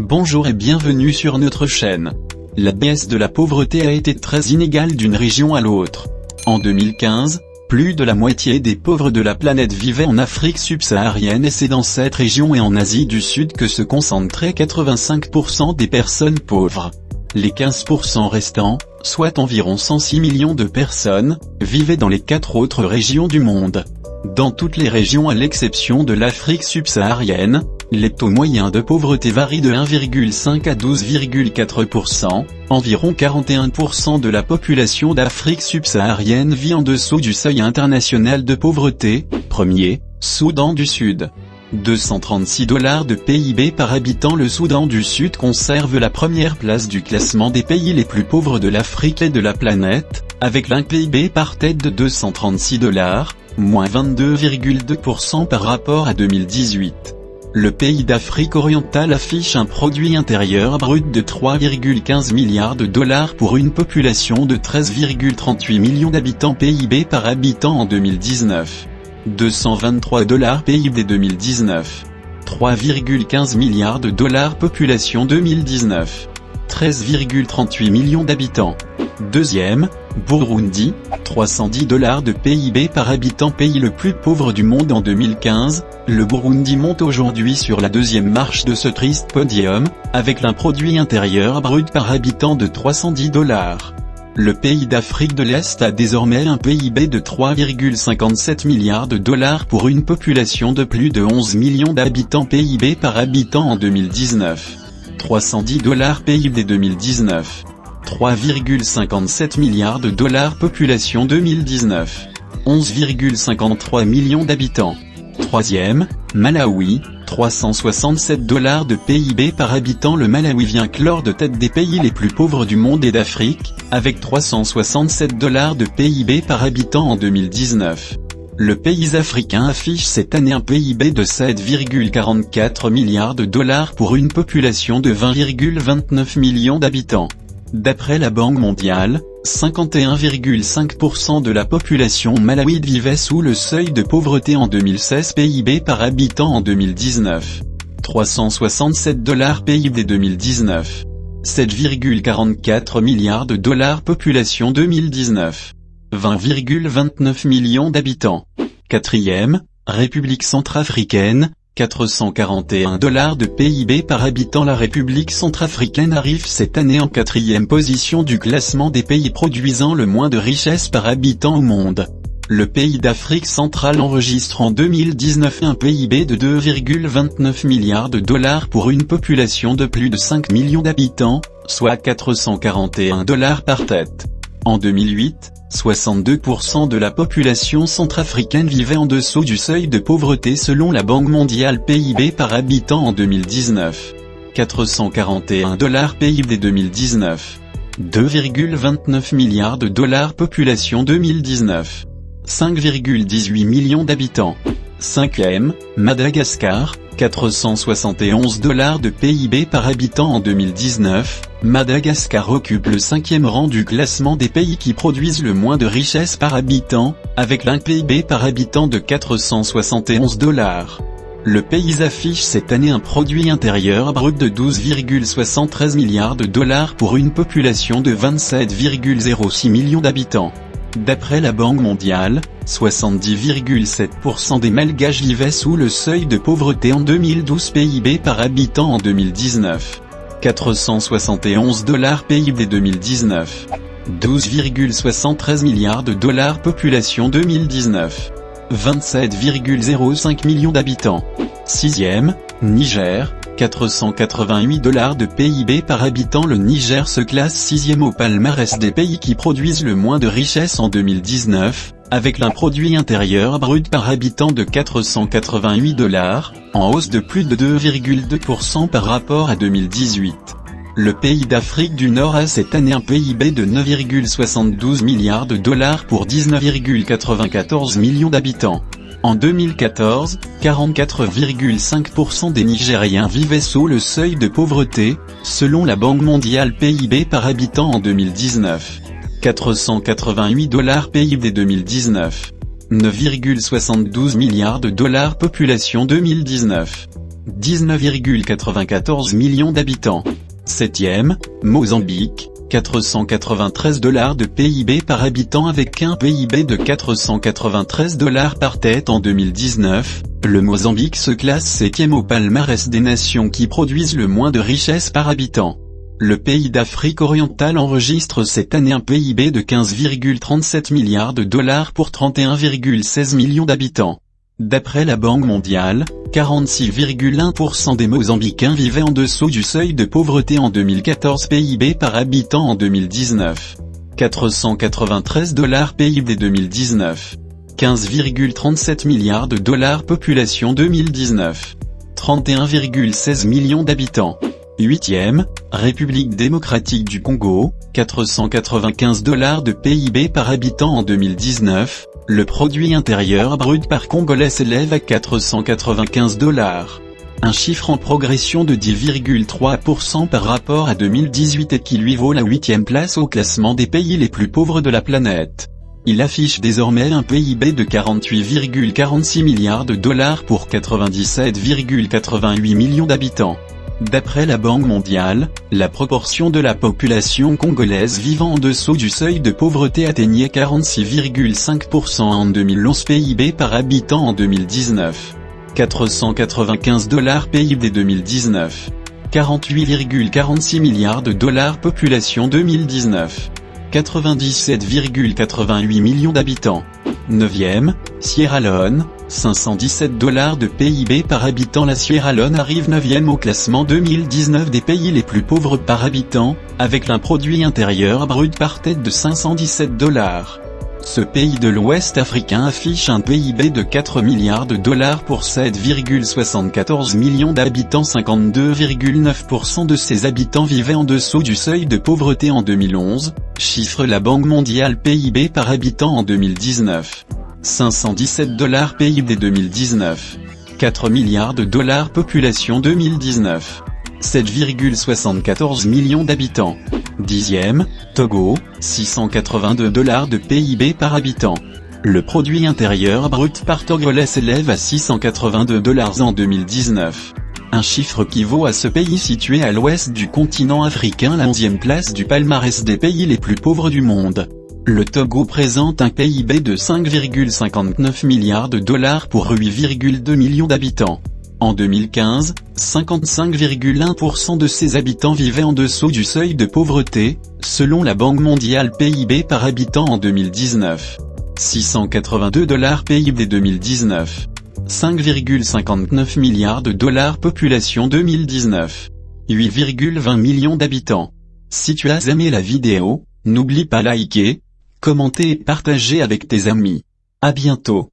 Bonjour et bienvenue sur notre chaîne. La baisse de la pauvreté a été très inégale d'une région à l'autre. En 2015, plus de la moitié des pauvres de la planète vivaient en Afrique subsaharienne et c'est dans cette région et en Asie du Sud que se concentraient 85% des personnes pauvres. Les 15% restants, soit environ 106 millions de personnes, vivaient dans les 4 autres régions du monde. Dans toutes les régions à l'exception de l'Afrique subsaharienne, les taux moyens de pauvreté varient de 1,5 à 12,4%, environ 41% de la population d'Afrique subsaharienne vit en dessous du seuil international de pauvreté. Premier, Soudan du Sud. $236 de PIB par habitant. Le Soudan du Sud conserve la première place du classement des pays les plus pauvres de l'Afrique et de la planète, avec un PIB par tête de $236, moins 22,2% par rapport à 2018. Le pays d'Afrique orientale affiche un produit intérieur brut de 3,15 milliards de dollars pour une population de 13,38 millions d'habitants. PIB par habitant en 2019. $223 PIB 2019. 3,15 milliards de dollars population 2019. 13,38 millions d'habitants. Deuxième, Burundi, $310 de PIB par habitant. Pays le plus pauvre du monde en 2015, le Burundi monte aujourd'hui sur la deuxième marche de ce triste podium, avec un produit intérieur brut par habitant de $310. Le pays d'Afrique de l'Est a désormais un PIB de 3,57 milliards de dollars pour une population de plus de 11 millions d'habitants. PIB par habitant en 2019. $310 PIB 2019. 3,57 milliards de dollars population 2019. 11,53 millions d'habitants. Troisième, Malawi, $367 de PIB par habitant. Le Malawi vient clore de tête des pays les plus pauvres du monde et d'Afrique, avec $367 de PIB par habitant en 2019. Le pays africain affiche cette année un PIB de 7,44 milliards de dollars pour une population de 20,29 millions d'habitants. D'après la Banque mondiale, 51,5% de la population malawide vivait sous le seuil de pauvreté en 2016. PIB par habitant en 2019. $367 PIB 2019. 7,44 milliards de dollars population 2019. 20,29 millions d'habitants. Quatrième, République centrafricaine, $441 de PIB par habitant. La République centrafricaine arrive cette année en 4e position du classement des pays produisant le moins de richesses par habitant au monde. Le pays d'Afrique centrale enregistre en 2019 un PIB de 2,29 milliards de dollars pour une population de plus de 5 millions d'habitants, soit $441 par tête. En 2008, 62% de la population centrafricaine vivait en dessous du seuil de pauvreté selon la Banque mondiale. PIB par habitant en 2019. $441 PIB 2019. 2,29 milliards de dollars population 2019. 5,18 millions d'habitants. Cinquième, Madagascar, $471 de PIB par habitant en 2019, Madagascar occupe le 5e rang du classement des pays qui produisent le moins de richesses par habitant, avec un PIB par habitant de $471. Le pays affiche cette année un produit intérieur brut de 12,73 milliards de dollars pour une population de 27,06 millions d'habitants. D'après la Banque mondiale, 70,7% des Malgaches vivaient sous le seuil de pauvreté en 2012. PIB par habitant en 2019. $471 PIB 2019. 12,73 milliards de dollars population 2019. 27,05 millions d'habitants. Sixième, Niger, $488 de PIB par habitant. Le Niger se classe 6e au palmarès des pays qui produisent le moins de richesses en 2019, avec un produit intérieur brut par habitant de $488, en hausse de plus de 2,2% par rapport à 2018. Le pays d'Afrique du Nord a cette année un PIB de 9,72 milliards de dollars pour 19,94 millions d'habitants. En 2014, 44,5% des Nigériens vivaient sous le seuil de pauvreté, selon la Banque mondiale. PIB par habitant en 2019. $488 PIB 2019. 9,72 milliards de dollars population 2019. 19,94 millions d'habitants. 7e, Mozambique, 493 $ de PIB par habitant avec un PIB de 493 $ par tête en 2019, le Mozambique se classe 7e au palmarès des nations qui produisent le moins de richesses par habitant. Le pays d'Afrique orientale enregistre cette année un PIB de 15,37 milliards de dollars pour 31,16 millions d'habitants. D'après la Banque mondiale, 46,1% des Mozambicains vivaient en dessous du seuil de pauvreté en 2014 PIB par habitant en 2019. 493 $ PIB 2019. 15,37 milliards de dollars population 2019. 31,16 millions d'habitants. 8e, République démocratique du Congo, 495 $ de PIB par habitant en 2019, le produit intérieur brut par Congolais s'élève à 495 $. Un chiffre en progression de 10,3% par rapport à 2018 et qui lui vaut la 8e place au classement des pays les plus pauvres de la planète. Il affiche désormais un PIB de 48,46 milliards de dollars pour 97,88 millions d'habitants. D'après la Banque mondiale, la proportion de la population congolaise vivant en dessous du seuil de pauvreté atteignait 46,5% en 2011 PIB par habitant en 2019. 495 $ PIB 2019. 48,46 milliards de dollars population 2019. 97,88 millions d'habitants. 9e, Sierra Leone, 517 $ de PIB par habitant. La Sierra Leone arrive 9e au classement 2019 des pays les plus pauvres par habitant, avec un produit intérieur brut par tête de 517 $. Ce pays de l'Ouest africain affiche un PIB de 4 milliards de dollars pour 7,74 millions d'habitants. 52,9% de ses habitants vivaient en dessous du seuil de pauvreté en 2011, chiffre la Banque mondiale. PIB par habitant en 2019. 517 $ PIB 2019. 4 milliards de dollars population 2019. 7,74 millions d'habitants. 10e, Togo, 682 $ de PIB par habitant. Le produit intérieur brut par Togolais s'élève à 682 $ en 2019. Un chiffre qui vaut à ce pays situé à l'ouest du continent africain la 11e place du palmarès des pays les plus pauvres du monde. Le Togo présente un PIB de 5,59 milliards de dollars pour 8,2 millions d'habitants. En 2015, 55,1% de ses habitants vivaient en dessous du seuil de pauvreté, selon la Banque mondiale. PIB par habitant en 2019. 682 $ PIB 2019. 5,59 milliards de dollars population 2019. 8,20 millions d'habitants. Si tu as aimé la vidéo, n'oublie pas liker, commenter et partager avec tes amis. À bientôt.